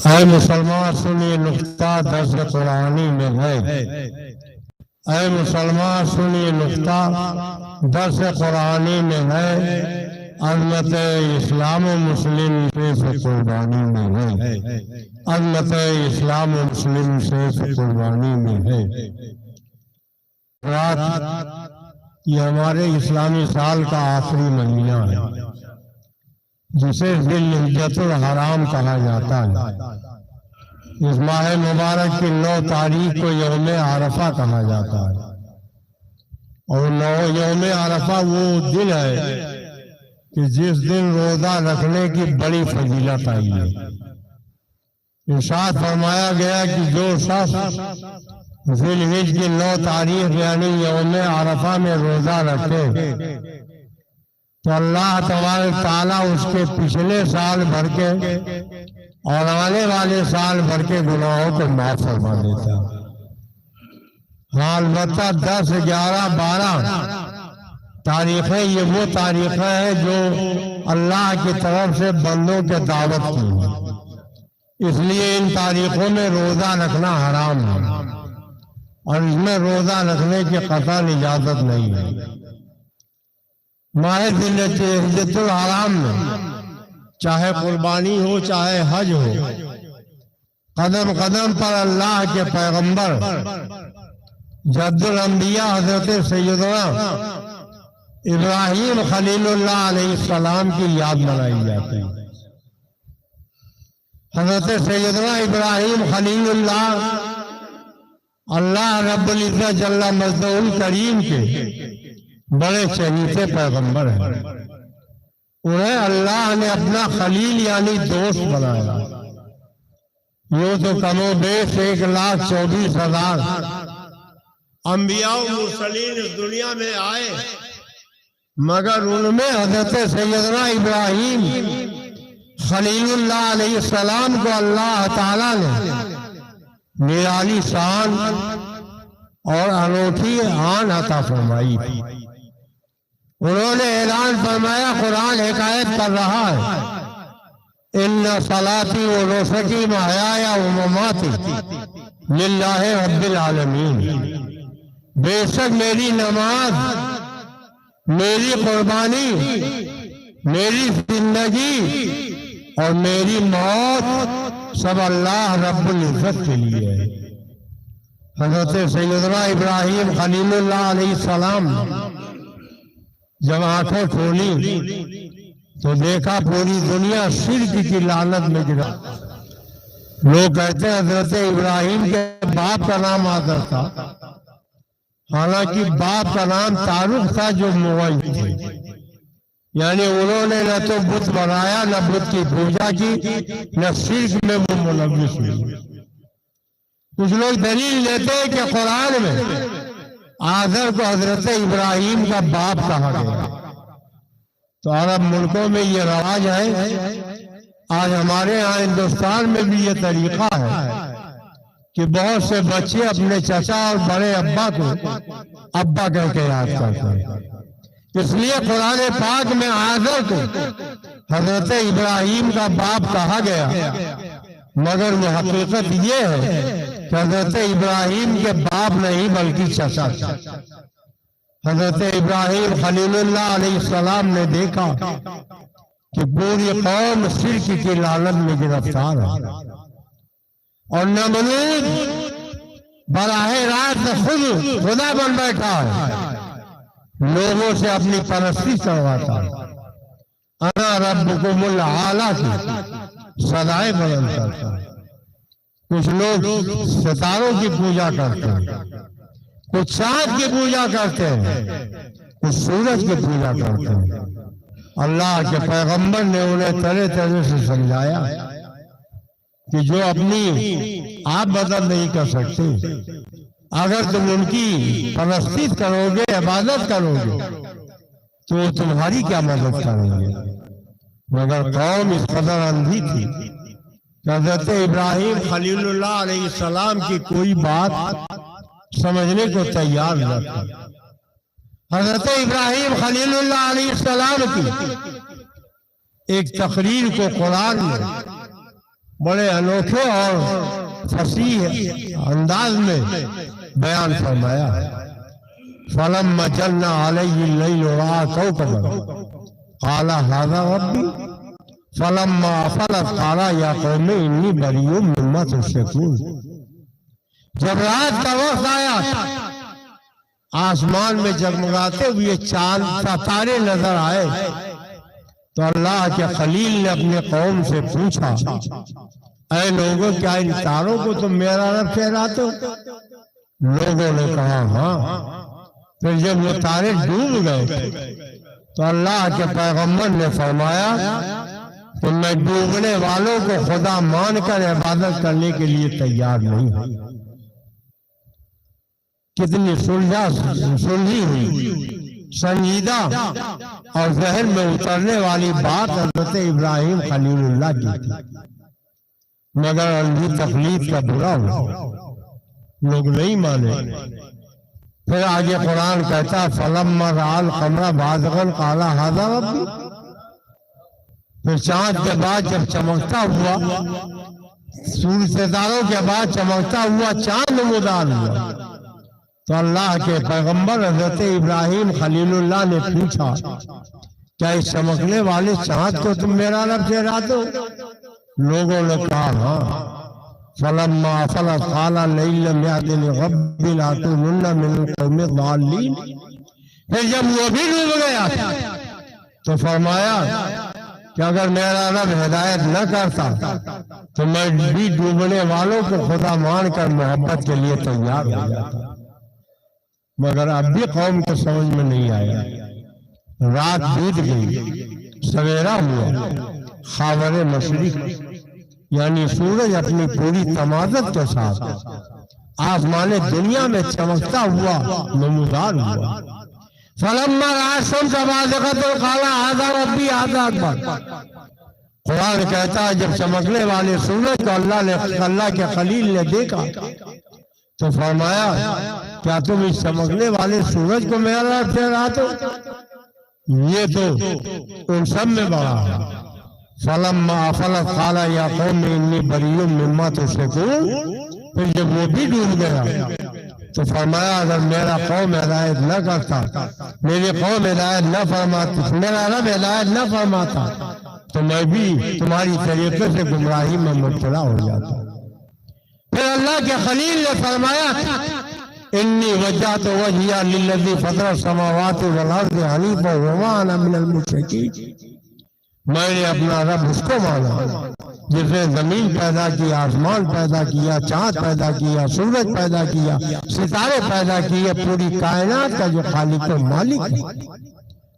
اے مسلمان سنی نقطہ درس قرآنی میں ہے، اے مسلمان سنی نقطہ درس قرآنی میں ہے، عظمت اسلام و مسلم سے قربانی میں ہے، عظمت اسلام و مسلم سے قربانی میں ہے۔ رات یہ ہمارے اسلامی سال کا آخری مہینہ ہے جسے ذی الحجۃ الحرام کہا جاتا ہے۔ اس ماہ مبارک کی 9 تاریخ کو یوم عرفہ کہا جاتا ہے، اور یوم عرفہ وہ دن ہے کہ جس دن روزہ رکھنے کی بڑی فضیلت آئی ہے۔ ارشاد فرمایا گیا کہ جو شخص ذی الحجہ کی 9 تاریخ یعنی یوم عرفہ میں روزہ رکھے تو اللہ تبارک تعالیٰ اس کے پچھلے سال بھر کے اور آنے والے سال بھر کے گناہوں کو معاف فرما دیتا ہے۔ ہاں البتہ 10، 11، 12 تاریخیں یہ وہ تاریخیں ہیں جو اللہ کی طرف سے بندوں کے دعوت کی ہیں، اس لیے ان تاریخوں میں روزہ رکھنا حرام ہے اور اس میں روزہ رکھنے کی قطعاً اجازت نہیں ہے۔ ماہ ذی الحجۃ الحرام میں چاہے قربانی ہو چاہے حج ہو، قدم قدم پر اللہ کے پیغمبر جد الانبیاء حضرت سیدنا ابراہیم خلیل اللہ علیہ السلام کی یاد منائی جاتی ہے۔ حضرت سیدنا ابراہیم خلیل اللہ رب العزت جل مجدہ الکریم کے بڑے چہیتے پیغمبر ہیں۔ انہیں اللہ نے اپنا خلیل یعنی دوست بنایا۔ یوں تو کم و بیش 1,24,000 انبیاء و مرسلین اس دنیا میں آئے، مگر ان میں حضرت سیدنا ابراہیم خلیل اللہ علیہ السلام کو اللہ تعالیٰ نے نرالی شان اور انوکھی آن عطا فرمائی تھی۔ انہوں نے اعلان فرمایا، قرآن حکایت کر رہا ہے، ان صلاتی و نسکی محیایا و مماتی للہ رب العالمین، بے شک میری نماز، میری قربانی، میری زندگی اور میری موت سب اللہ رب العزت کے لیے ہے۔ حضرت سیدنا ابراہیم خلیل اللہ علیہ السلام جب آنکھیں کھولی تو دیکھا پوری دنیا شرک کی لعنت میں گرا۔ لوگ کہتے ہیں حضرت ابراہیم کے باپ کا نام آدر تھا، حالانکہ باپ کا نام تارق تھا جو موعد تھے، یعنی انہوں نے نہ تو بت بنایا، نہ بت کی پوجا کی، نہ شرک میں وہ ملوث ہوئے۔ کچھ لوگ دلیل دیتے ہیں کہ قرآن میں آدر کو حضرت ابراہیم کا باپ کہا گیا۔ تو عرب ملکوں میں یہ رواج ہے، آج ہمارے ہاں ہندوستان میں بھی یہ طریقہ ہے کہ بہت سے بچے اپنے چچا اور بڑے ابا کو ابا کہہ کے یاد کرتے ہیں۔ اس لیے قرآن پاک میں آدر کو حضرت ابراہیم کا باپ کہا گیا، مگر وہ حقیقت یہ ہے کہ حضرت ابراہیم کے باپ نہیں بلکہ چچا تھا۔ حضرت ابراہیم خلیل اللہ علیہ السلام نے دیکھا کہ پوری قوم شرک کی لعنت میں گرفتار ہے، اور نمرود براہ راست خود خدا بن بیٹھا ہے، لوگوں سے اپنی پرستی کرواتا ہے، انا ربکم الاعلی کی صدائیں بلند کرتا ہے۔ کچھ لوگ ستاروں کی پوجا کرتے ہیں، کچھ چاند کی پوجا کرتے ہیں، کچھ سورج کی پوجا کرتے ہیں۔ اللہ کے پیغمبر نے انہیں طرح طرح سے سمجھایا کہ جو اپنی آپ مدد نہیں کر سکتے، اگر تم ان کی پرستی کرو گے، عبادت کرو گے، تو تمہاری کیا مدد کریں گے؟ مگر قوم اس قدر اندھی تھی کہ حضرت ابراہیم خلیل اللہ علیہ السلام کی کوئی بات سمجھنے کو تیار نہ تھا۔ حضرت ابراہیم خلیل اللہ علیہ السلام کی ایک تقریر کو قرآن میں بڑے انوکھے اور فصیح انداز میں بیان فرمایا. فلما جن علیہ اللیل رأى کوکبا قال هذا ربی فلما افلت قال یا قوم انی بریء مما تشرکون. جب رات کا وقت آیا آسمان میں جگمگاتے ہوئے چاند ستارے نظر آئے تو اللہ کے خلیل نے اپنے قوم سے پوچھا اے لوگوں کیا ان تاروں کو تم میرا رب ٹھہراتے ہو؟ لوگوں نے کہا ہاں. پھر جب وہ تارے ڈوب گئے تو اللہ کے پیغمبر نے فرمایا کہ میں ڈوبنے والوں کو خدا مان کر عبادت کرنے کے لیے تیار نہیں ہوں. کتنی سلجھی ہوئی سنجیدہ اور ذہن میں اترنے والی بات حضرت ابراہیم خلیل اللہ کی تھی، مگر اندھی تقلید کا برا ہوا، لوگ نہیں مانے. پھر آگے قرآن کہتا فلما رأى القمر بازغا قال هذا ربی. پھر چاند کے بعد جب چمکتا ہوا سورج ستاروں کے بعد چمکتا ہوا چاند نمودار ہوا تو اللہ کے پیغمبر حضرت ابراہیم خلیل اللہ نے پوچھا کیا اس چمکنے والے چاند کو تم میرا رب ٹھہراتے ہو؟ لوگوں نے کہا ہاں. فلما افلت قال لئن لم يهدني ربي لأكونن من القوم الضالين. پھر جب وہ بھی ڈوب گیا تو فرمایا کہ اگر میرا رب ہدایت نہ کرتا تو میں بھی ڈوبنے والوں کو خدا مان کر محبت کے لیے تیار ہو جاتا. مگر اب بھی قوم کو سمجھ میں نہیں آیا. رات بیت گئی، سویرا ہوا، خاور مشرق یعنی سورج اپنی پوری تمازت کے ساتھ آسمان دنیا میں چمکتا ہوا نمودار ہوا. فلما رأى الشمس بازغة قال هذا ربي هذا اکبر. قرآن کہتا ہے جب چمکنے والے سورج کو اللہ کے خلیل نے دیکھا تو فرمایا کیا تم اس چمکنے والے سورج کو میرا رب ٹھہراتے ہو؟ یہ تو ان سب میں بڑا ہے. فلما افلت قال یا قوم انی بریء مما تشرکون. پھر جب وہ بھی ڈوب گیا تو فرمایا اگر میرا قوم ہدایت نہ کرتا، میری قوم ہدایت نہ فرماتی، میرا رب ہدایت نہ فرماتا تو میں بھی تمہاری طریقے سے گمراہی میں مبتلا ہو جاتا. پھر اللہ کے خلیل نے فرمایا انی وجہت وجہی للذی فطر السماوات والارض حنیفا وما انا من المشرکین. میں نے اپنا رب اس کو مانا جس نے زمین پیدا کی، آسمان پیدا کیا، چاند پیدا کیا، سورج پیدا کیا، ستارے پیدا کیے، پوری کائنات کا جو خالق و مالک ہے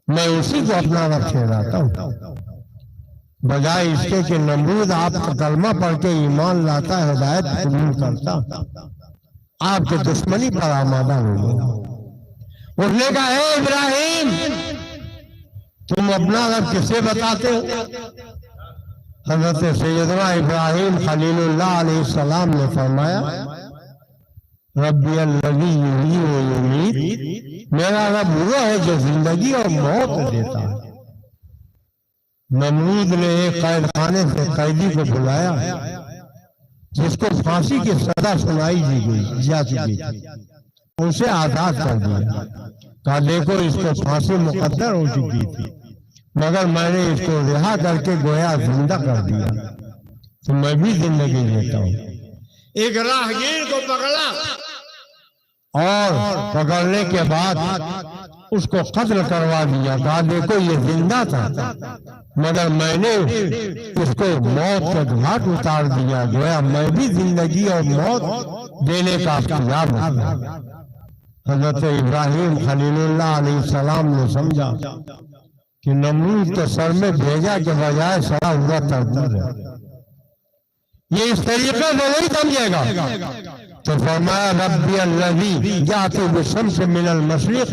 میں اسی کو اپنا رب ٹھہراتا ہوں. بجائے اس کے کہ نمرود آپ کا کلمہ پڑھ کے ایمان لاتا، ہدایت قبول کرتا، آپ کے دشمنی پر آمادہ ہو گیا. اس نے کہا اے ابراہیم تم اپنا رب کسے بتاتے ہو؟ حضرت سیدنا ابراہیم خلیل اللہ علیہ السلام نے فرمایا ربی الذی یحیی و یمیت. میرا رب وہ ہے جو زندگی اور موت دیتا ہے. نمرود نے ایک قید خانے سے قیدی کو بلایا جس کو پھانسی کی سزا سنائی جا چکی تھی، اسے آزاد کر دیا. کہا دیکھو اس کو پھانسی مقدر ہو چکی تھی مگر میں نے اس کو رہا کر کے گویا زندہ کر دیا تو میں بھی زندگی لیتا ہوں. ایک راہگیر کو پکڑا اور پکڑنے کے بعد اس کو قتل کروا دیا. کہا دیکھو یہ زندہ تھا مگر میں نے اس کو موت کا گھاٹ اتار دیا، گویا میں بھی زندگی اور موت دینے کا اختیار ہوں. حضرت ابراہیم خلیل اللہ علیہ السلام نے سمجھا کہ نمرود کے سر میں بھیجا کے بجائے سڑا ہوا تردد ہے، یہ اس طریقے سے نہیں سمجھے گا تو فرمایا ربی الذی یاتی بالشمس من المشرق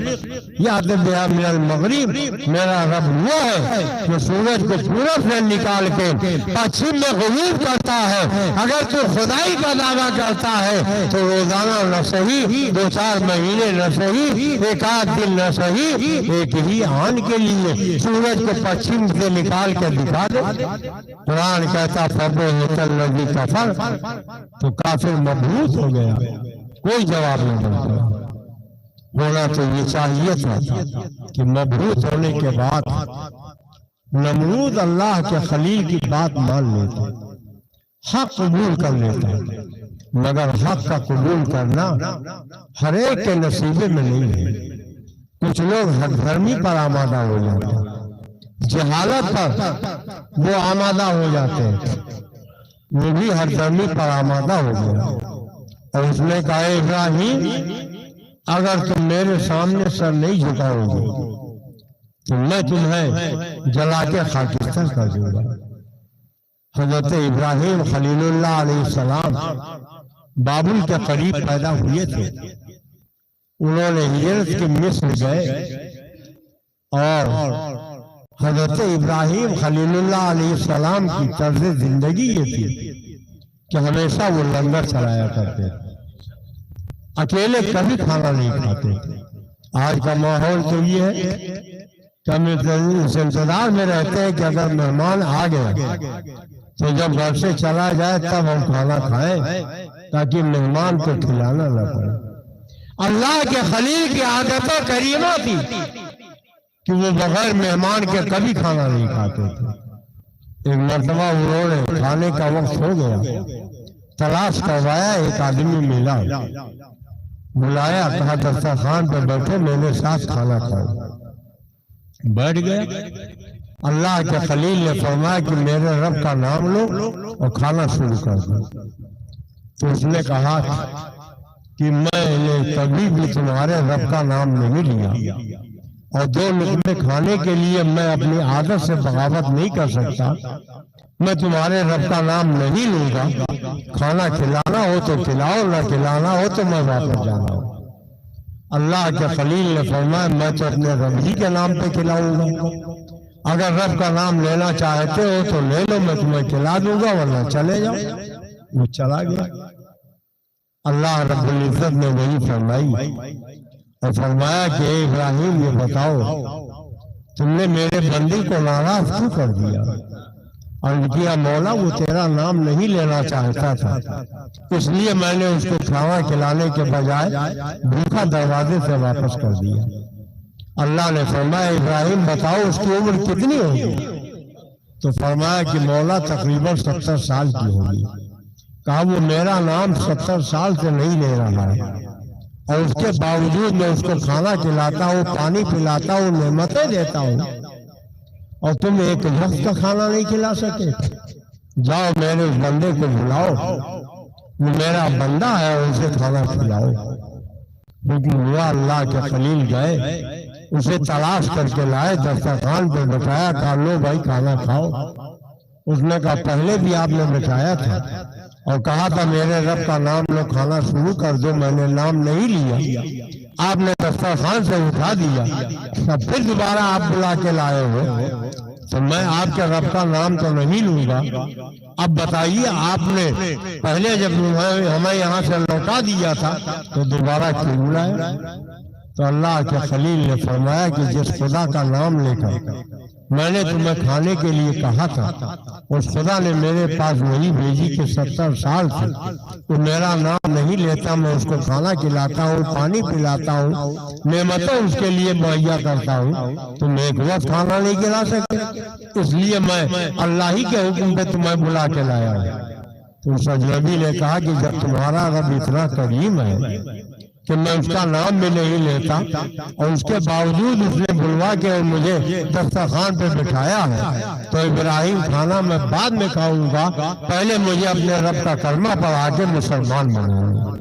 یاتی بہا من المغرب، میرا رب وہ ہے جو سورج کو پورب سے نکال کے پچھم میں غروب کرتا ہے۔ اگر تو خدائی کا دعویٰ کرتا ہے تو روزانہ نہ صحیح، 2-4 مہینے نہ صحیح، 1 دن نہ صحیح، ایک ہی آن کے لیے سورج کو پچھم سے نکال کے دکھا دو۔ قرآن کہتا فَبُہِتَ الَّذِي كَفَرَ، تو کافر مبہوت ہو گیا، کوئی جواب نہیں ملتا۔ ہونا تو یہ چاہیے تھا کہ مبہوت ہونے کے بعد نمرود اللہ کے خلیل کی بات مان لیتے، حق قبول کر لیتا، مگر حق کا قبول کرنا ہر ایک کے نصیبے میں نہیں ہے۔ کچھ لوگ حق دھرمی پر آمادہ ہو جاتے ہیں، جہالت پر وہ آمادہ ہو جاتے ہیں۔ وہ بھی ہر دھرمی پر آمادہ ہو گیا اور اس نے کہا ابراہیم اگر تم میرے سامنے سر نہیں جھکاؤ گے تو میں تمہیں جلا کے خاکستر کر دوں گا۔ حضرت ابراہیم خلیل اللہ علیہ السلام بابل کے قریب پیدا ہوئے تھے۔ انہوں نے ہجرت کے مصر گئے اور حضرت ابراہیم خلیل اللہ علیہ السلام کی طرز زندگی یہ تھی کہ ہمیشہ وہ لنگر چلایا کرتے تھے، اکیلے کبھی کھانا نہیں کھاتے تھے۔ آج کا ماحول تو یہ ہے کہ ہم اس انتظار میں رہتے ہیں کہ اگر مہمان آ گیا تو جب گھر سے چلا جائے تب ہم کھانا کھائیں تاکہ مہمان کو کھلانا نہ پڑے۔ اللہ کے خلیل کی عادت کریمہ تھی کہ وہ بغیر مہمان کے کبھی کھانا نہیں کھاتے تھے۔ ایک مرتبہ انہوں نے کھانے کا وقت ہو گیا، تلاش کروایا، ایک آدمی ملا، بلایا، کہا دسترخوان پر بیٹھے میرے ساتھ کھانا کھاؤ۔ بیٹھ گئے۔ اللہ کے خلیل نے فرمایا کہ میرے رب کا نام لو اور کھانا شروع کر دو۔ تو اس نے کہا کہ میں نے کبھی بھی تمہارے رب کا نام نہیں لیا اور 2 لقمے کھانے کے لیے میں اپنی عادت سے بغاوت نہیں کر سکتا۔ میں تمہارے رب کا نام نہیں لوں گا، کھانا کھلانا ہو تو کھلاؤ، نہ کھلانا ہو تو میں واپس جانا ہوں۔ اللہ کے خلیل نے فرمایا میں تو اپنے رب ہی کے نام پہ کھلاؤں گا، اگر رب کا نام لینا چاہتے ہو تو لے لو، میں تمہیں کھلا دوں گا، ورنہ چلے جاؤ۔ وہ چلا گیا۔ اللہ رب العزت نے وہی فرمائی اور فرمایا کہ اے ابراہیم یہ بتاؤ تم نے میرے بندی کو ناراض کیوں کر دیا؟ اور کیا مولا وہ تیرا نام نہیں لینا چاہتا تھا، اس لیے میں نے اس کو کھانا کھلانے کے بجائے بھوکا دروازے سے واپس کر دیا۔ اللہ نے فرمایا ابراہیم بتاؤ اس کی عمر کتنی ہوگی؟ تو فرمایا کہ مولا تقریباً 70 سال کی ہوگی۔ کہا وہ میرا نام 70 سال سے نہیں لے رہا ہے اور اس کے باوجود میں اس کو کھانا کھلاتا ہوں، پانی پلاتا ہوں، نعمتیں دیتا ہوں، اور تم ایک وقت کا کھانا نہیں کھلا سکے؟ جاؤ میرے اس بندے کو بلاؤ، وہ میرا بندہ ہے، اسے کھانا کھلاؤ۔ حکم ہوا، اللہ کے خلیل گئے، اسے تلاش کر کے لائے، دسترخوان پہ بٹھایا، کہا لو بھائی کھانا کھاؤ۔ اس نے کہا پہلے بھی آپ نے بٹھایا تھا اور کہا تھا میرے رب کا نام لو، کھانا شروع کر دو، میں نے نام نہیں لیا، آپ نے دسترخوان سے اٹھا دیا، پھر دوبارہ آپ بلا کے لائے ہو تو میں آپ کے رب کا نام تو نہیں لوں گا۔ اب بتائیے آپ نے پہلے جب ہمیں یہاں سے لوٹا دیا تھا تو دوبارہ کیوں بلایا؟ تو اللہ کے خلیل نے فرمایا کہ جس خدا کا نام لے کر میں نے تمہیں کھانے کے لیے کہا تھا اس خدا نے میرے پاس وہی بھیجی کہ 70 سال سے وہ میرا نام نہیں لیتا، میں اس کو کھانا کھلاتا ہوں، پانی پلاتا ہوں، نعمتیں اس کے لیے مہیا کرتا ہوں، تم ایک وقت کھانا نہیں کھلا سکتے، اس لیے میں اللہ ہی کے حکم پہ تمہیں بلا کے لایا ہوں۔ تو اس اجنبی نے کہا کہ جب تمہارا رب اتنا کریم ہے کہ میں اس کا نام بھی نہیں لیتا اور اس کے باوجود اس نے بلوا کے مجھے دسترخوان پہ بٹھایا ہے، تو ابراہیم کھانا میں بعد میں کھاؤں گا، پہلے مجھے اپنے رب کا کلمہ پڑھا کے مسلمان بناؤں گا۔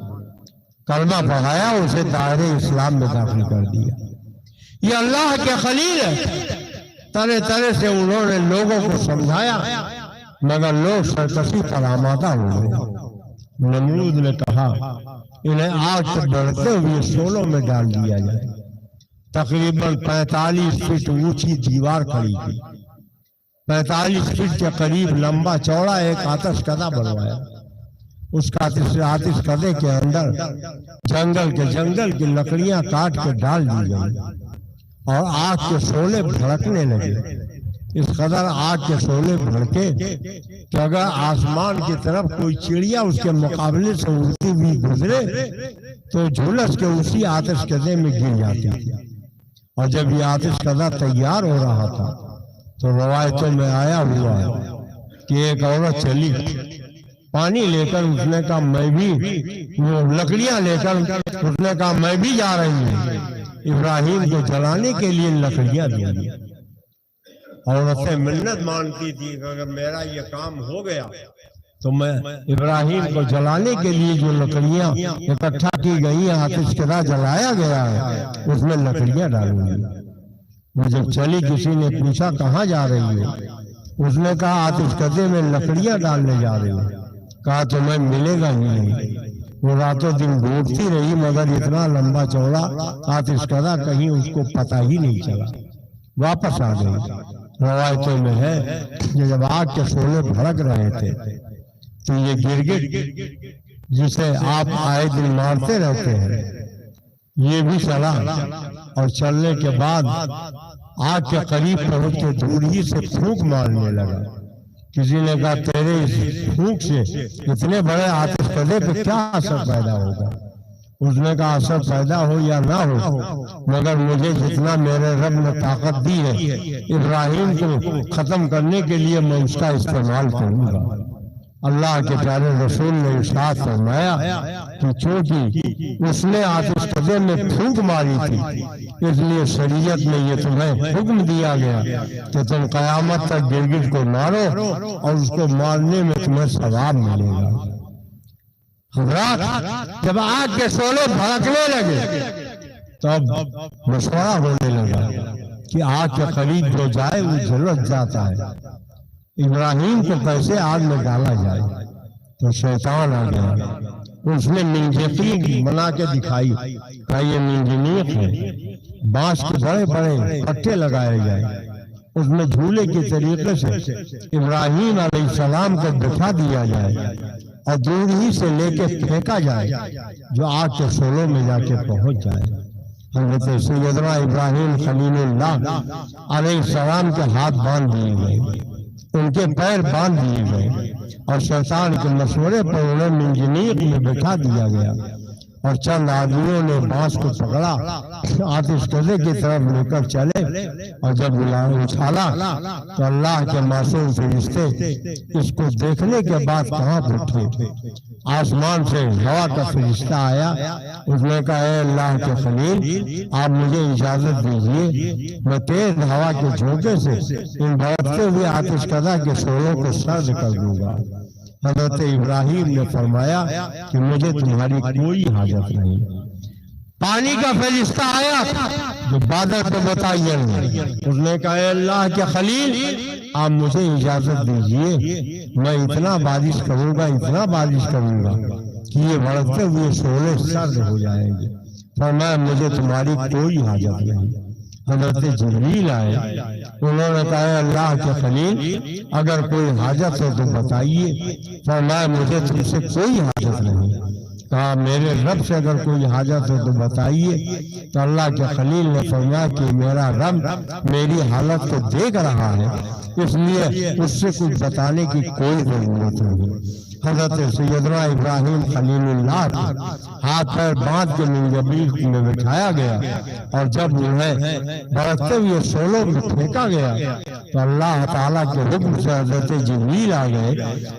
کلمہ پڑھایا، اسے دائرے اسلام میں داخل کر دیا۔ یہ اللہ کے خلیل ہے۔ طرح طرح سے انہوں نے لوگوں کو سمجھایا مگر لوگ سرکشی پر آمادہ ہو گئے۔ نمرود نے کہا انہیں آگ سے بڑھتے ہوئے شعلوں میں ڈال دیا جائے۔ تقریباً 45 فٹ اونچی دیوار کھڑی تھی، 45 فٹ کے قریب لمبا چوڑا ایک آتش کدہ بنوایا۔ اس کا آتش کدے کے اندر جنگل کی لکڑیاں کاٹ کے ڈال دی گئی اور آگ کے شعلے بھڑکنے لگے۔ اس قدر آگ کے شعلے بھڑکے کہ اگر آسمان کی طرف کوئی چڑیا اس کے مقابلے سے اڑتی ہوئی گزرے تو جھلس کے اسی آتش کدے میں گر جاتی تھی۔ اور جب یہ آتش کدہ تیار ہو رہا تھا تو روایتوں میں آیا ہوا ہے کہ ایک عورت چلی پانی لے کر، اس نے کہا میں بھی، وہ لکڑیاں لے کر اس نے کہا میں بھی جا رہی ہوں ابراہیم کو جلانے کے لیے لکڑیاں دیں۔ عورتیں منت مانتی تھی کہ اگر میرا یہ کام ہو گیا تو میں ابراہیم کو جلانے کے لیے جو لکڑیاں اکٹھا کی گئی ہیں، آتش کدہ جلایا گیا ہے، اس میں لکڑیاں ڈالوں گی۔ وہ جب چلی کسی نے پوچھا کہاں جا رہی ہو؟ اس نے کہا آتش کدے میں لکڑیاں ڈالنے جا رہی ہوں۔ کہا تمہیں ملے گا ہی نہیں۔ وہ راتوں دن ڈھونڈتی رہی مگر اتنا لمبا چوڑا آتش کدہ کہیں اس کو پتہ ہی نہیں چلا، واپس آ گئی۔ روایتوں میں ہے کہ جب آگ کے شعلے بھڑک رہے تھے تو یہ گرگٹ جسے آپ آئے دن مارتے رہتے ہیں یہ بھی چلا، اور چلنے کے بعد آگ کے قریب پہنچ کے دور ہی سے پھونک مارنے لگا۔ کسی نے کہا تیرے اس پھونک سے اتنے بڑے آتش کدے پہ کیا اثر پیدا ہوگا؟ اس نے کہا اثر پیدا ہو یا نہ ہو مگر مجھے جتنا میرے رب نے طاقت دی ہے ابراہیم کو ختم کرنے کے لیے میں اس کا استعمال کروں گا۔ اللہ کے پیارے رسول نے ارشاد فرمایا کہ چونکہ اس نے آتش کدے میں پھونک ماری تھی اس لیے شریعت میں یہ تمہیں حکم دیا گیا کہ تم قیامت تک گرگٹ کو مارو اور اس کو مارنے میں تمہیں ثواب ملے گا۔ حضرات جب آگ کے شعلے بھڑکنے لگے تب مشورہ ہونے لگا کہ آگ کے قریب جو جائے وہ جلد جاتا ہے، ابراہیم کو کیسے آگ میں ڈالا جائے؟ تو شیطان آ گیا، اس نے منجنیق بنا کے دکھائی، کہا یہ منجنیق ہے، بانس کے بڑے بڑے پٹے لگائے گئے، اس میں جھولے کے طریقے سے ابراہیم علیہ السلام کو بٹھا دیا جائے اور دور ہی سے لے کے پھینکا جائے جو آگ کے شعلوں میں جا کے پہنچ جائے۔ حضرت سیدنا ابراہیم خلیل اللہ علیہ السلام کے ہاتھ باندھ دیے گئے، ان کے پیر باندھ دیے گئے اور شیطان کے مشورے پر انہیں منجنیق میں بٹھا دیا گیا اور چند آدمیوں نے بانس کو پکڑا، آتش کدے کی طرف لے کر چلے اور جب اچھالا تو اللہ کے معصوم فرشتے اس کو دیکھنے کے بعد کہاں اٹھے؟ آسمان سے ہوا کا فرشتہ آیا، اس نے کہا اے اللہ کے خلیل آپ مجھے اجازت دیجئے میں تیز ہوا کے جھونکے سے ان بھڑکتے ہوئے آتش کدہ کے شعلوں کو سرد کر دوں گا۔ حضرت ابراہیم نے فرمایا کہ مجھے تمہاری کوئی حاجت نہیں۔ پانی کا فرشتہ آیا جو بادل کو متعین ہے، اس نے کہا اے اللہ کے خلیل آپ مجھے اجازت دیجئے میں اتنا بارش کروں گا کہ یہ بھڑکتے ہوئے شعلے سرد ہو جائیں گے۔ فرمایا مجھے تمہاری کوئی حاجت نہیں۔ حضرت جبریل آئے، انہوں نے کہا اے اللہ کے خلیل اگر کوئی حاجت ہو تو بتائیے۔ فرمایا مجھے تم سے کوئی حاجت نہیں۔ کہا میرے رب سے اگر کوئی حاجت ہو تو بتائیے۔ تو اللہ کے خلیل نے فرمایا کہ میرا رب میری حالت کو دیکھ رہا ہے اس لیے اس سے کچھ بتانے کی کوئی ضرورت نہیں۔ حضرت سیدنا ابراہیم خلیل اللہ کو ہاتھ پیر باندھ کے منجنیق میں بٹھایا گیا اور جب انہیں بھڑکتے ہوئے شعلوں میں پھینکا گیا تو اللہ تعالیٰ کے حکم سے حضرت جبریل آ گئے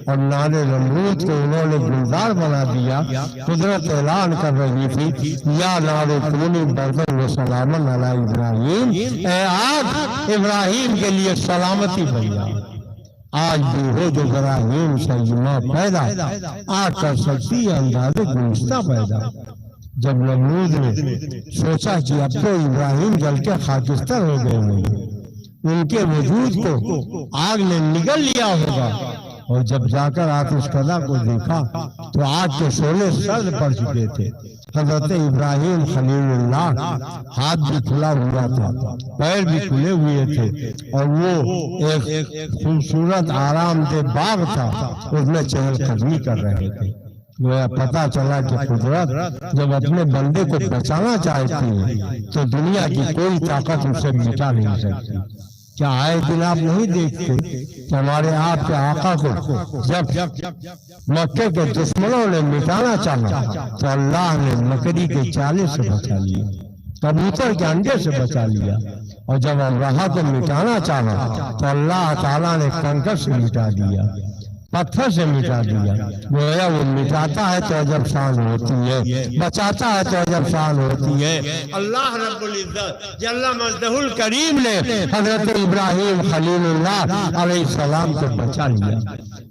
اور نار نمرود کو انہوں نے گلزار بنا دیا۔ قدرت اعلان کر رہی تھی یا نار کونی بردن و سلاما علی ابراہیم، اے آگ ابراہیم کے لیے سلامتی بن جا۔ آج بھی ہو جو ابراہیم سے ایمان پیدا آج کر سکتی ہے اندازے گنجتا پیدا۔ جب نمرود نے سوچا کہ اب تو ابراہیم جل کے خاکستر ہو گئے ہیں، ان کے وجود کو آگ نے نگل لیا ہوگا، اور جب جا کر آتش کدہ کو دیکھا تو آگ کے شعلے سرد پڑ چکے تھے۔ حضرت ابراہیم خلیل اللہ ہاتھ بھی کھلا ہوا تھا، پیر بھی کھلے ہوئے تھے، اور وہ ایک خوبصورت آرام دہ باغ تھا، اس میں چہل قدمی کر رہے تھے۔ گویا پتا چلا کہ قدرت جب اپنے بندے کو بچانا چاہتی ہے تو دنیا کی کوئی طاقت اسے مٹا نہیں سکتی۔ کیا آئے دن آپ نہیں دیکھتے کہ ہمارے آپ کے آقا کو جب مکے کے دشمنوں نے مٹانا چاہا تو اللہ نے مکڑی کے چالے سے بچا لیا، کبوتر کے انڈے سے بچا لیا، اور جب ابرہہ کو مٹانا چاہا تو اللہ تعالیٰ نے کنکر سے مٹا دیا، پتھر سے مٹا دیا۔ گویا وہ مٹاتا ہے تو عجب شان ہوتی ہے، بچاتا ہے تو عجب شان ہوتی ہے۔ اللہ رب العزت جل مجدہ الکریم نے حضرت ابراہیم خلیل اللہ علیہ السلام کو بچا لیا۔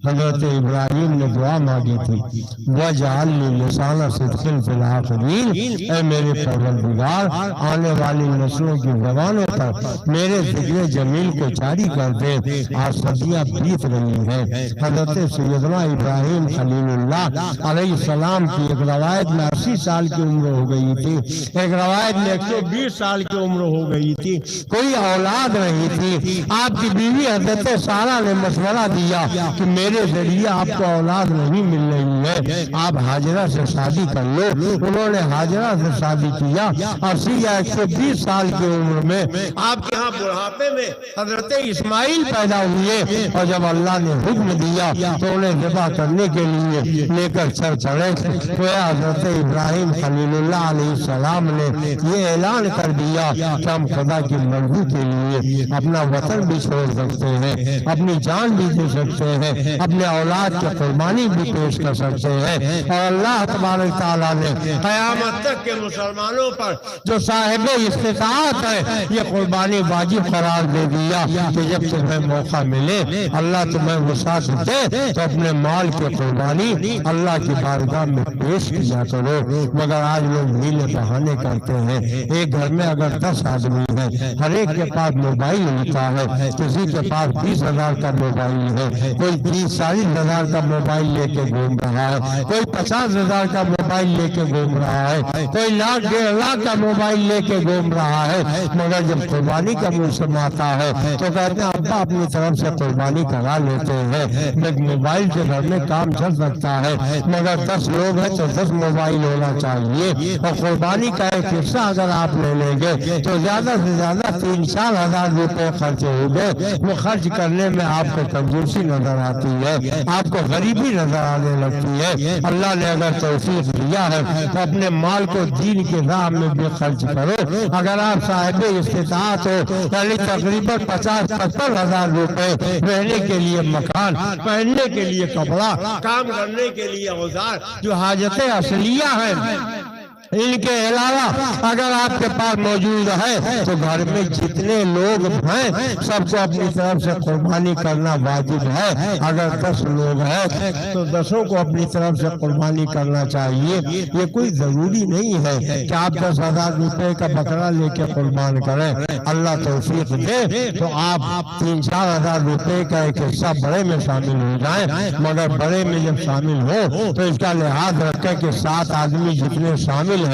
حضرت ابراہیم نے دعا مانگی تھی، وَاجْعَلْ لِي لِسَانَ صِدْقٍ فِي الْآخِرِينَ، اے میرے پروردگار آنے والی نسلوں کی زبانوں پر میرے ذکر جمیل کو جاری کر دے۔ آج صدیاں بیت رہی ہیں، حضرت سیدنا ابراہیم خلیل اللہ علیہ السلام کی ایک روایت میں 80 سال کی عمر ہو گئی تھی، ایک روایت میں 120 سال کی عمر ہو گئی تھی، کوئی اولاد نہیں تھی۔ آپ کی بیوی حضرت سارہ نے مشورہ دیا کہ میرے ذریعے آپ کو اولاد نہیں مل رہی ہے، آپ ہاجرہ سے شادی کر لو۔ انہوں نے ہاجرہ سے شادی کیا، 80 یا 120 سال کی عمر میں آپ کے ہاں بڑھاپے میں حضرت اسماعیل پیدا ہوئے، اور جب اللہ نے حکم دیا تو انہیں ذبح کرنے کے لیے لے کر چڑھے۔ حضرت ابراہیم خلیل اللہ علیہ السلام نے یہ اعلان کر دیا کہ ہم خدا کی مرضی کے لیے اپنا وطن بھی چھوڑ سکتے ہیں، اپنی جان بھی دے سکتے ہیں، اپنے اولاد کی قربانی بھی پیش کر سکتے ہیں۔ اور اللہ تبارک تعالیٰ نے قیامت تک کے مسلمانوں پر جو صاحب استطاعت ہے یہ قربانی واجب قرار دے دیا کہ جب تمہیں موقع ملے، اللہ تمہیں وسعت دے تو اپنے مال کی قربانی اللہ کی بارگاہ میں پیش کیا کرو۔ مگر آج لوگ میلے بہانے کرتے ہیں۔ ایک گھر میں اگر 10 آدمی ہیں، ہر ایک کے پاس موبائل ہوتا ہے، کسی کے پاس 20,000 کا موبائل ہے، کوئی 30-40,000 کا موبائل لے کے گھوم رہا ہے، کوئی 50,000 کا موبائل لے کے گھوم رہا ہے، کوئی 1,00,000-1,50,000 کا موبائل لے کے گھوم رہا ہے۔ مگر جب قربانی کا موسم آتا ہے تو کہتے ہیں ابا اپنی طرف سے قربانی کرا لیتے ہیں۔ ایک موبائل کے گھر میں کام چل سکتا ہے، مگر 10 لوگ ہیں تو 10 موبائل ہونا چاہیے۔ اور قربانی کا ایک حصہ اگر آپ لے لیں گے تو زیادہ سے زیادہ 3-4 ہزار روپے خرچ ہو گئے۔ وہ خرچ کرنے میں آپ کو کنجوسی نظر آتی ہے، آپ کو غریبی نظر آنے لگتی ہے۔ اللہ نے اگر توفیق دیا ہے تو اپنے مال کو دین کے راہ میں بھی خرچ کرو۔ اگر آپ صاحب استطاعت ہو یعنی تقریباً 50-55 ہزار روپے رہنے کے لیے مکان، پہننے کے لیے کپڑا، کام کرنے کے لیے اوزار، جو حاجتیں اصلیہ ہیں، ان کے علاوہ اگر آپ کے پاس موجود ہے تو گھر میں جتنے لوگ ہیں سب کو اپنی طرف سے قربانی کرنا واجب ہے۔ اگر 10 لوگ ہیں تو 10 کو اپنی طرف سے قربانی کرنا چاہیے۔ یہ کوئی ضروری نہیں ہے کہ آپ 10,000 روپے کا بکرا لے کے قربان کریں۔ اللہ توفیق دے تو آپ 3-4 ہزار روپے کا ایک حصہ بڑے میں شامل ہو جائیں، مگر بڑے میں جب شامل ہو تو اس کا لحاظ رکھیں کہ 7 آدمی جتنے شامل ہے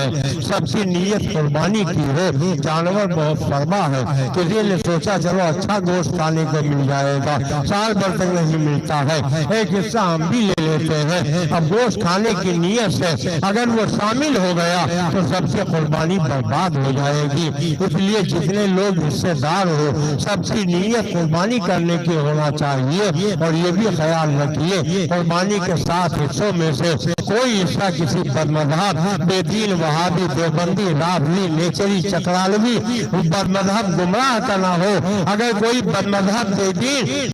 سب کی نیت قربانی کی ہو۔ جانور بہت فرما ہے، کسی نے سوچا چلو اچھا گوشت کھانے کو مل جائے گا، سال بھر تک نہیں ملتا ہے، ایک حصہ ہم بھی لے لیتے ہیں۔ اب گوشت کھانے کی نیت سے اگر وہ شامل ہو گیا تو سب سے قربانی برباد ہو جائے گی۔ اس لیے جتنے لوگ حصے دار ہو سب کی نیت قربانی کرنے کی ہونا چاہیے۔ اور یہ بھی خیال رکھیے قربانی کے 7 حصوں میں سے کوئی حصہ کسی بدمذہب، بے دین، وہابی، دیوبندی، رافضی، نیچری، چکرالوی، بدمذہب گمراہ کا نہ ہو۔ اگر کوئی بدمذہب بے دین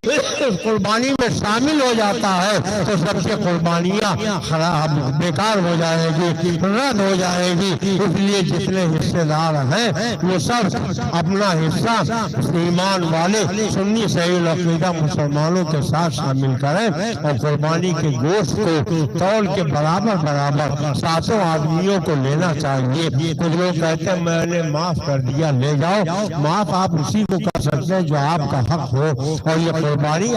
قربانی میں شامل ہو جاتا ہے تو سب سے قربانیاں خراب بیکار ہو جائے گی، رد ہو جائے گی۔ اس لیے جتنے حصے دار ہیں وہ سب اپنا حصہ ایمان والے سنی صحیح العقیدہ مسلمانوں کے ساتھ شامل کریں اور قربانی کے گوشت کو تول کے برابر 7 آدمیوں کو لینا چاہیے۔ کچھ لوگ کہتے ہیں میں نے معاف کر دیا، لے جاؤ۔ معاف آپ اسی کو کر سکتے ہیں جو آپ کا حق ہو، اور یہ قربانی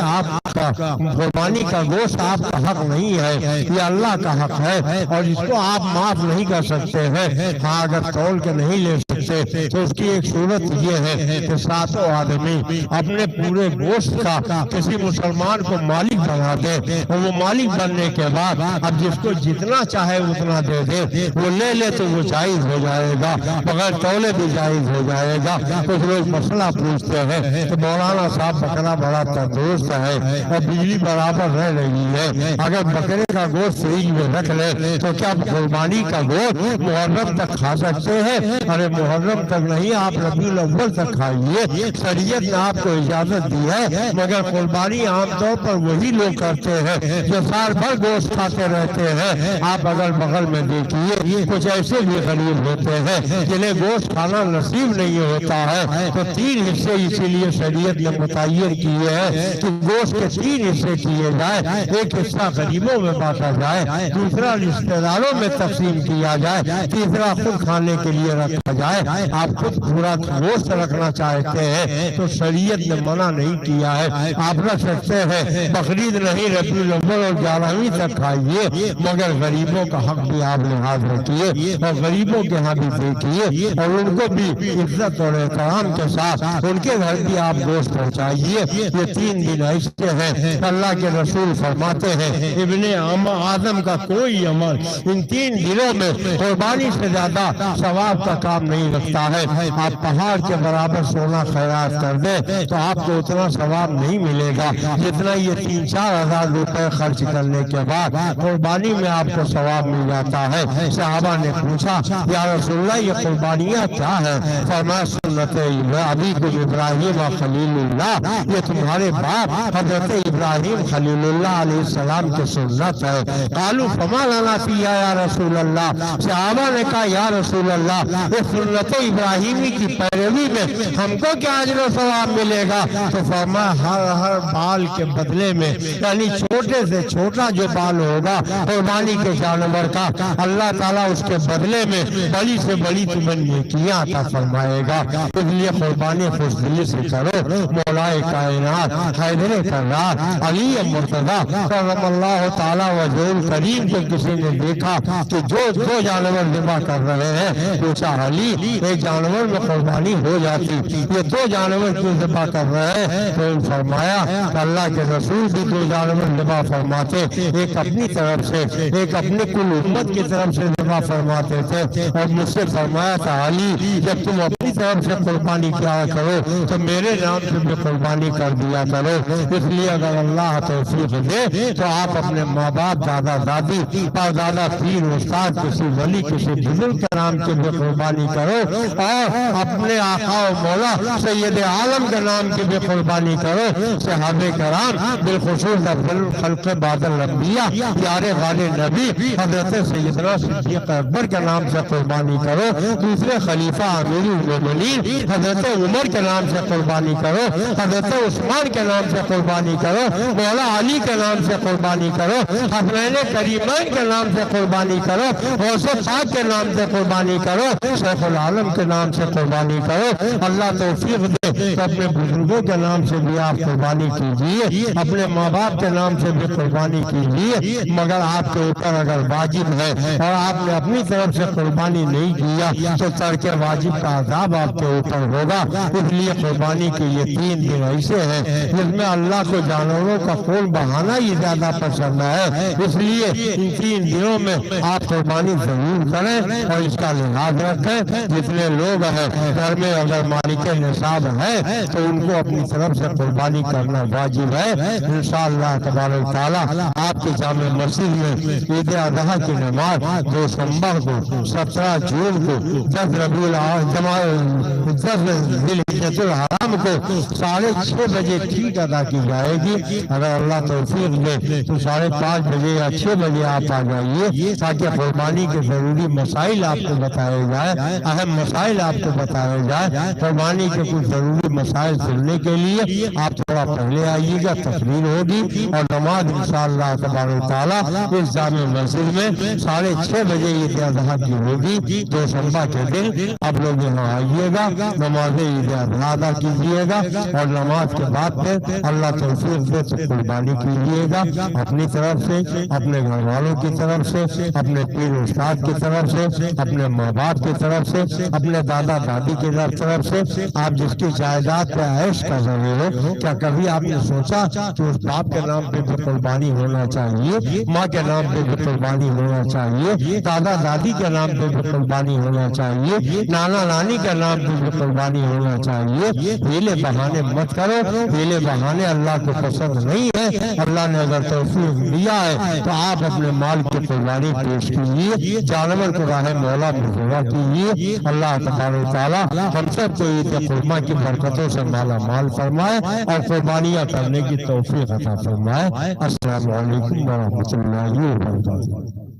قربانی کا گوشت آپ کا حق نہیں ہے، یہ اللہ کا حق ہے، اور اس کو آپ معاف نہیں کر سکتے ہیں۔ ہاں اگر تول کے نہیں لے سکتے تو اس کی ایک صورت یہ ہے کہ ساتوں آدمی اپنے پورے گوشت کا کسی مسلمان کو مالک بنا دے، اور وہ مالک بننے کے بعد اب جس کو جتنا چاہے اتنا دے دے، وہ لے لے تو وہ جائز ہو جائے گا، بغیر تولے بھی جائز ہو جائے گا۔ کچھ لوگ مسئلہ پوچھتے ہیں کہ مولانا صاحب بکرا بڑا تندرست ہے اور بجلی برابر رہ رہی ہے، اگر بکرے کا گوشت فریج میں رکھ لے تو کیا قربانی کا گوشت محرم تک کھا سکتے ہیں؟ ارے محرم تک نہیں، آپ ربیع الاول تک کھائیے، شریعت نے آپ کو اجازت دی ہے، مگر قربانی عام طور پر وہی لوگ کرتے ہیں جو سال بھر گوشت کھاتے رہتے ہیں۔ آپ اگر بغل میں دیکھیے کچھ ایسے بھی غریب ہوتے ہیں جنہیں گوشت کھانا نصیب نہیں ہوتا ہے، تو 3 حصے اسی لیے شریعت نے متعین کیے ہیں کہ گوشت کے 3 حصے کیے جائے، ایک حصہ غریبوں میں بانٹا جائے، دوسرا رشتہ داروں میں تقسیم کیا جائے، تیسرا خود کھانے کے لیے رکھا جائے۔ آپ خود پورا گوشت رکھنا چاہتے ہیں تو شریعت نے منع نہیں کیا ہے، آپ رکھ سکتے ہیں، بقرعید نہیں ربیع الاول اور 11ویں تک کھائیے، مگر غریبوں کا حق بھی آپ لحاظ رکھیے اور غریبوں کے ہاں بھی دیکھیے اور ان کو بھی عزت اور احترام کے ساتھ ان کے گھر بھی آپ گوشت پہنچائیے۔ یہ 3 دن ایسے ہیں، اللہ کے رسول فرماتے ہیں ابن آدم کا کوئی عمل ان 3 دنوں میں قربانی سے زیادہ ثواب کا کام نہیں رکھتا ہے۔ آپ پہاڑ کے برابر سونا خیرات کر دیں تو آپ کو اتنا ثواب نہیں ملے گا جتنا یہ 3-4 ہزار روپے خرچ کرنے کے بعد قربانی میں آپ کو ثواب مل جاتا ہے۔ صحابہ نے پوچھا یا رسول اللہ یہ قربانیاں کیا ہیں؟ فرمایا سنت ابیکم ابراہیم خلیل اللہ، یہ تمہارے باپ حضرت ابراہیم خلیل اللہ علیہ السلام کی سنت ہے۔ قالوا فما لنا فیہا یا رسول اللہ، صحابہ نے کہا یا رسول اللہ اس سنت ابراہیمی کی پیروی میں ہم کو کیا اجر و ثواب ملے گا؟ تو فرمایا ہر بال کے بدلے میں، یعنی چھوٹے سے چھوٹا جو بال ہوگا قربانی کے جانور کا، اللہ تعالیٰ اس کے بدلے میں بڑی سے بڑی تمہیں نیکیاں عطا فرمائے گا۔ اس لیے قربانی خوش دلی سے کرو۔ مولا کائنات حیدر کرار علی مرتضیٰ کرم اللہ تعالیٰ وجہ کریم کو کسی نے دیکھا کہ جو جانور ذبح کر رہے ہیں، پوچھا علی ایک جانور میں قربانی ہو جاتی، یہ 2 جانور کیوں ذبح کر رہے ہیں؟ تو فرمایا کہ اللہ کے رسول بھی 2 جانور ذبح فرماتے، ایک اپنی طرف سے ایک اپنے کل امت کی طرف سے ذبح فرماتے تھے، اور مجھ سے فرمایا تھا علی جب تم اپنی طرف سے قربانی کیا کرو تو میرے نام سے بھی قربانی کر دیا کرو۔ اس لیے اگر اللہ توفیق دے تو آپ اپنے ماں باپ، دادا دادی اور دادا پیر استاد کسی ولی کسی بزرگ کے نام سے بھی قربانی کرو، اور اپنے آقا و مولا سید عالم کے نام کی بھی قربانی کرو۔ صحابہ کرام بالخصوص افضل الخلق بعد الانبیاء پیارے والے نبی حضرت سیدنا صدیق اکبر کے نام سے قربانی کرو، دوسرے خلیفہ امیر المومنین حضرت عمر کے نام سے قربانی کرو، حضرت عثمان کے نام سے قربانی کرو، مولا علی کے نام سے قربانی کرو، حسنین کریمین کے نام سے قربانی کرو، غوث پاک کے نام سے قربانی کرو، شیخ العالم کے نام سے قربانی کرو۔ اللہ توفیق دے تو اپنے بزرگوں کے نام سے بھی آپ قربانی کیجئے، اپنے ماں باپ کے نام سے بھی قربانی کیجئے، مگر آپ کے اوپر اگر واجب ہے اور آپ نے اپنی طرف سے قربانی نہیں کیا تو ترک واجب کا عذاب آپ کے اوپر ہوگا۔ اس لیے قربانی کے یہ 3 دن ایسے ہیں جس میں اللہ کو جانوروں کا خون بہانا ہی زیادہ پسند ہے، اس لیے ان 3 دنوں میں آپ قربانی ضرور کریں اور اس کا لحاظ رکھیں۔ جتنے لوگ ہیں گھر میں اگر مالک نصاب ہے تو ان کو اپنی طرف سے قربانی کرنا واجب ہے۔ انشاءاللہ تبارک تعالیٰ آپ کے جامع مسجد میں عید اضحیٰ کی نماز 2 دسمبر کو، 17 جون کو، 10 ذی الحجۃ الحرام شام کو 6:30 بجے ٹھیک ادا کی جائے گی. اگر اللہ توفیق دے تو 5:30 بجے یا 6 بجے آپ آ جائیے تاکہ قربانی کے ضروری مسائل آپ کو بتائے جائے, اہم مسائل آپ کو بتائے جائے. قربانی کے کچھ ضروری مسائل سننے کے لیے آپ تھوڑا پہلے آئیے گا, تقریر ہوگی اور نماز انشاءاللہ تبارک تعالیٰ اس جامع مسجد میں 6:30 بجے عید اضحیٰ کی ہوگی. دوشنبہ کے دن آپ لوگ یہاں آئیے گا, نماز عید اضحیٰ ادا کیجیے گا اور نماز کے بعد پھر اللہ توفیق دے تو قربانی کیجیے گا اپنی طرف سے, اپنے گھر والوں کی طرف سے, اپنے پیر استاد کی طرف سے, اپنے ماں باپ کی طرف سے, اپنے دادا دادی کی طرف سے. آپ جس کی جائیداد پہ عیش کر رہے ہو, کیا کبھی آپ نے سوچا کہ اس باپ کے نام پہ بھی قربانی ہونا چاہیے, ماں کے نام پہ بھی قربانی ہونا چاہیے, دادا دادی کے نام پہ بھی قربانی ہونا چاہیے, نانا نانی کے نام پہ بھی قربانی ہونا چاہیے. ہیلے بہانے مت کرو, ہیلے بہانے اللہ کو پسند نہیں ہے. اللہ نے اگر توفیق دیا ہے تو آپ اپنے مال کی قربانی پیش کیجیے, جانور کو راہ مولا میں ذبح کیجیے. اللہ تبارک و تعالیٰ ہم سب کو عید قربہ کی برکتوں سے مالا مال فرمائے اور قربانیاں کرنے کی توفیق عطا فرمائے. السلام علیکم ورحمۃ اللہ وبرکاتہ.